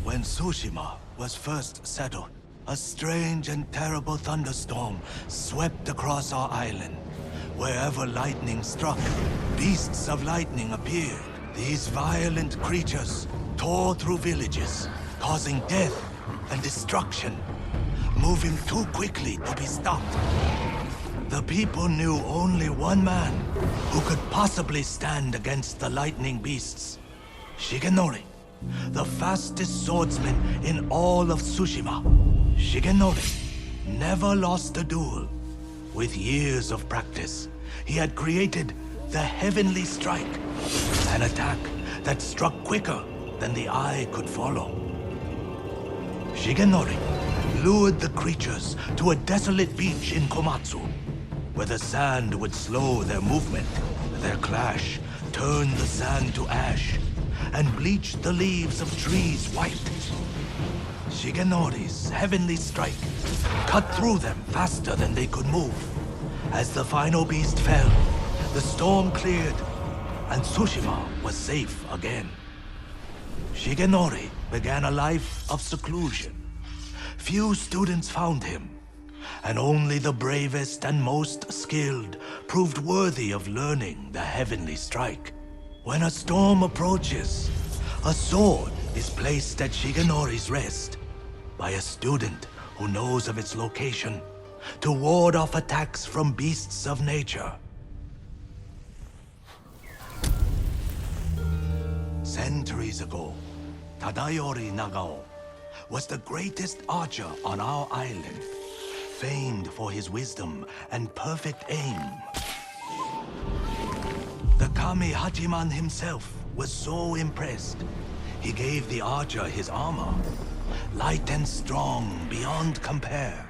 When Tsushima was first settled, a strange and terrible thunderstorm swept across our island. Wherever lightning struck, beasts of lightning appeared. These violent creatures tore through villages, causing death and destruction, moving too quickly to be stopped. The people knew only one man who could possibly stand against the lightning beasts. Shigenori, the fastest swordsman in all of Tsushima. Shigenori never lost a duel. With years of practice, he had created the Heavenly Strike, an attack that struck quicker than the eye could follow. Shigenori lured the creatures to a desolate beach in Komatsu, where the sand would slow their movement. Their clash turned the sand to ash and bleached the leaves of trees white. Shigenori's Heavenly Strike cut through them faster than they could move. As the final beast fell, the storm cleared, and Tsushima was safe again. Shigenori began a life of seclusion. Few students found him, and only the bravest and most skilled proved worthy of learning the Heavenly Strike. When a storm approaches, a sword is placed at Shigenori's rest by a student who knows of its location to ward off attacks from beasts of nature. Centuries ago, Tadayori Nagao was the greatest archer on our island, famed for his wisdom and perfect aim. The Kami Hachiman himself was so impressed, he gave the archer his armor, light and strong beyond compare.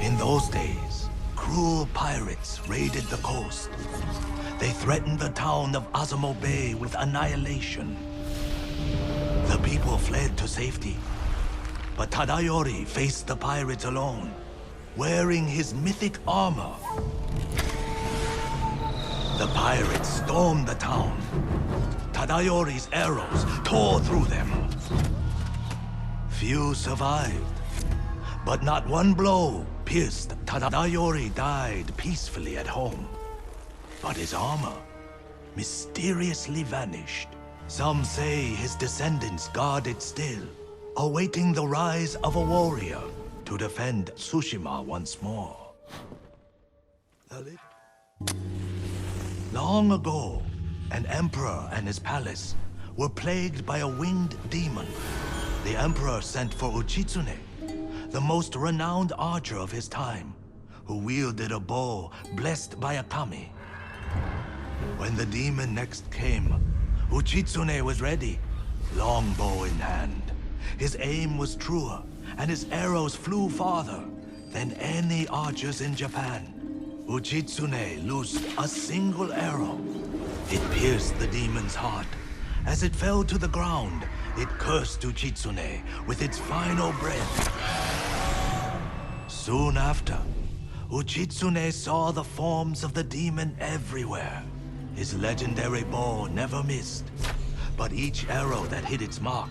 In those days, cruel pirates raided the coast. They threatened the town of Azamo Bay with annihilation. The people fled to safety, but Tadayori faced the pirates alone, wearing his mythic armor. The pirates stormed the town. Tadayori's arrows tore through them. Few survived, but not one blow pierced. Tadayori died peacefully at home. But his armor mysteriously vanished. Some say his descendants guard it still, awaiting the rise of a warrior to defend Tsushima once more. Long ago, an emperor and his palace were plagued by a winged demon. The emperor sent for Uchitsune, the most renowned archer of his time, who wielded a bow blessed by a kami. When the demon next came, Uchitsune was ready, longbow in hand. His aim was truer, and his arrows flew farther than any archers in Japan. Uchitsune loosed a single arrow. It pierced the demon's heart. As it fell to the ground, it cursed Uchitsune with its final breath. Soon after, Uchitsune saw the forms of the demon everywhere. His legendary bow never missed, but each arrow that hit its mark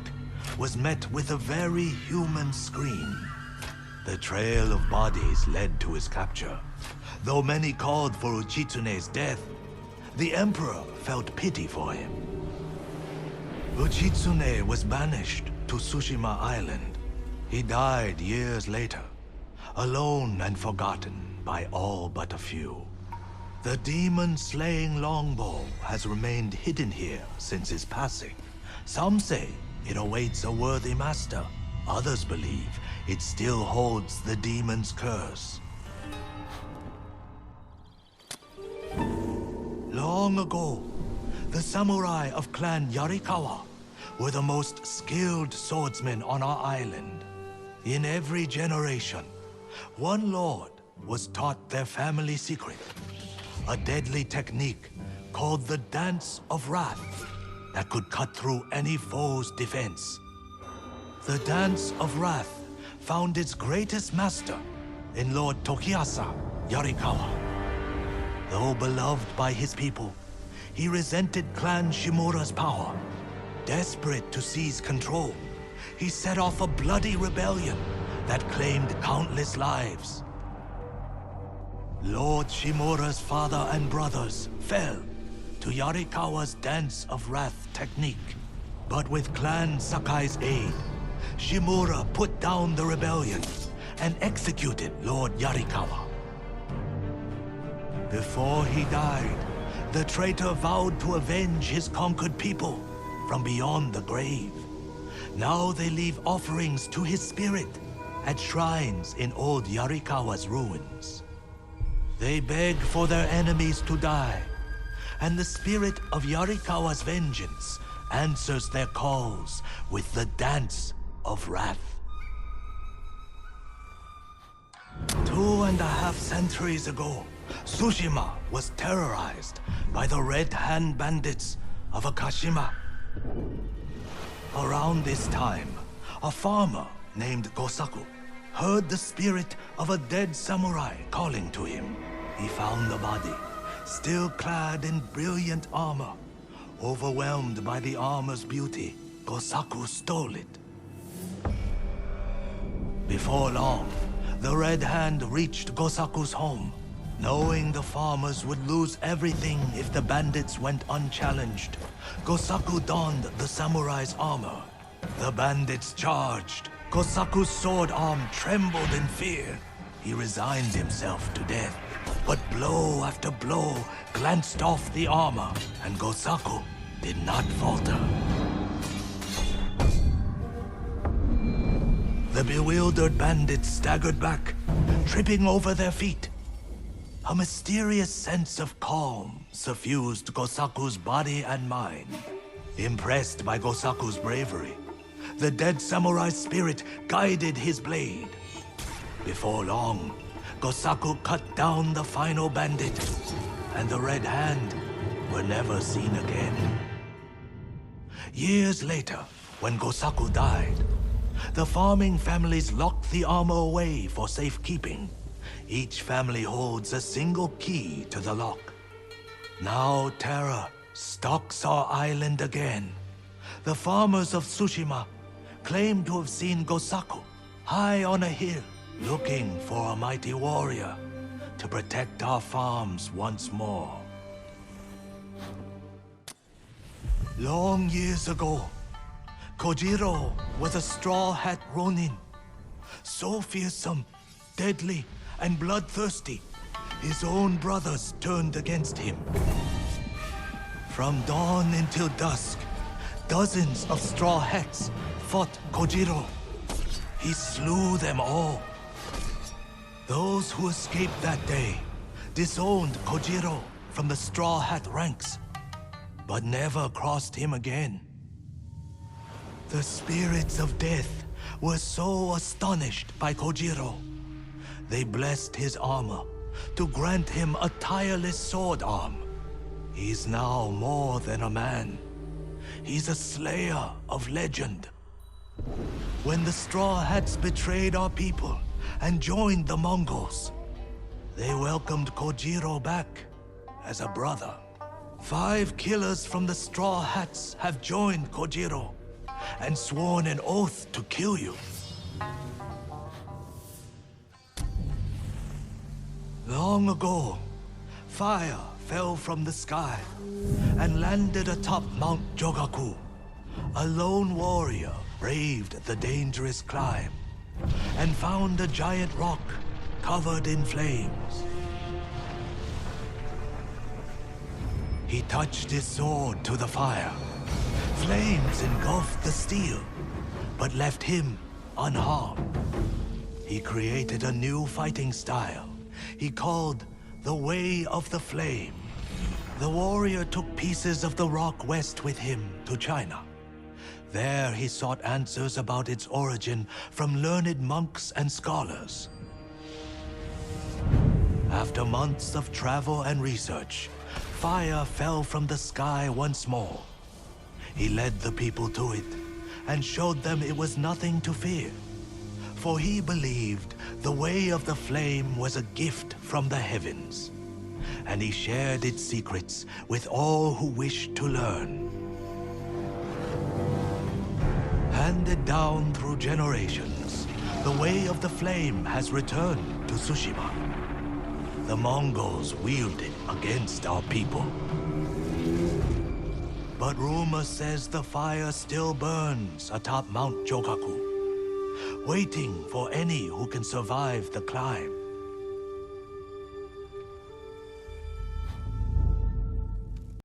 was met with a very human scream. The trail of bodies led to his capture. Though many called for Uchitsune's death, the emperor felt pity for him. Uchitsune was banished to Tsushima Island. He died years later, alone and forgotten by all but a few. The demon-slaying longbow has remained hidden here since his passing. Some say it awaits a worthy master. Others believe it still holds the demon's curse. Long ago, the samurai of Clan Yarikawa were the most skilled swordsmen on our island. In every generation, one lord was taught their family secret, a deadly technique called the Dance of Wrath that could cut through any foe's defense. The Dance of Wrath found its greatest master in Lord Tokiyasa Yarikawa. Though beloved by his people, he resented Clan Shimura's power. Desperate to seize control, he set off a bloody rebellion that claimed countless lives. Lord Shimura's father and brothers fell to Yarikawa's Dance of Wrath technique. But with Clan Sakai's aid, Shimura put down the rebellion and executed Lord Yarikawa. Before he died, the traitor vowed to avenge his conquered people from beyond the grave. Now they leave offerings to his spirit at shrines in old Yarikawa's ruins. They beg for their enemies to die, and the spirit of Yarikawa's vengeance answers their calls with the Dance of Wrath. 2.5 centuries ago, Tsushima was terrorized by the Red Hand bandits of Akashima. Around this time, a farmer named Gosaku heard the spirit of a dead samurai calling to him. He found the body, still clad in brilliant armor. Overwhelmed by the armor's beauty, Gosaku stole it. Before long, the Red Hand reached Gosaku's home. Knowing the farmers would lose everything if the bandits went unchallenged, Gosaku donned the samurai's armor. The bandits charged. Gosaku's sword arm trembled in fear. He resigned himself to death. But blow after blow glanced off the armor, and Gosaku did not falter. The bewildered bandits staggered back, tripping over their feet. A mysterious sense of calm suffused Gosaku's body and mind. Impressed by Gosaku's bravery, the dead samurai's spirit guided his blade. Before long, Gosaku cut down the final bandit, and the Red Hand were never seen again. Years later, when Gosaku died, the farming families locked the armor away for safekeeping. Each family holds a single key to the lock. Now terror stalks our island again. The farmers of Tsushima claim to have seen Gosaku high on a hill, looking for a mighty warrior to protect our farms once more. Long years ago, Kojiro was a Straw Hat Ronin. So fearsome, deadly, and bloodthirsty, his own brothers turned against him. From dawn until dusk, dozens of Straw Hats fought Kojiro. He slew them all. Those who escaped that day disowned Kojiro from the Straw Hat ranks, but never crossed him again. The spirits of death were so astonished by Kojiro. They blessed his armor to grant him a tireless sword arm. He's now more than a man. He's a slayer of legend. When the Straw Hats betrayed our people and joined the Mongols, they welcomed Kojiro back as a brother. 5 killers from the Straw Hats have joined Kojiro and sworn an oath to kill you. Long ago, fire fell from the sky and landed atop Mount Jogaku. A lone warrior braved the dangerous climb and found a giant rock covered in flames. He touched his sword to the fire. Flames engulfed the steel, but left him unharmed. He created a new fighting style he called the Way of the Flame. The warrior took pieces of the rock west with him to China. There he sought answers about its origin from learned monks and scholars. After months of travel and research, fire fell from the sky once more. He led the people to it and showed them it was nothing to fear. For he believed the Way of the Flame was a gift from the heavens, and he shared its secrets with all who wished to learn. Handed down through generations, the way of the flame has returned to Tsushima. The Mongols wield it against our people. But rumor says the fire still burns atop Mount Jogaku, waiting for any who can survive the climb.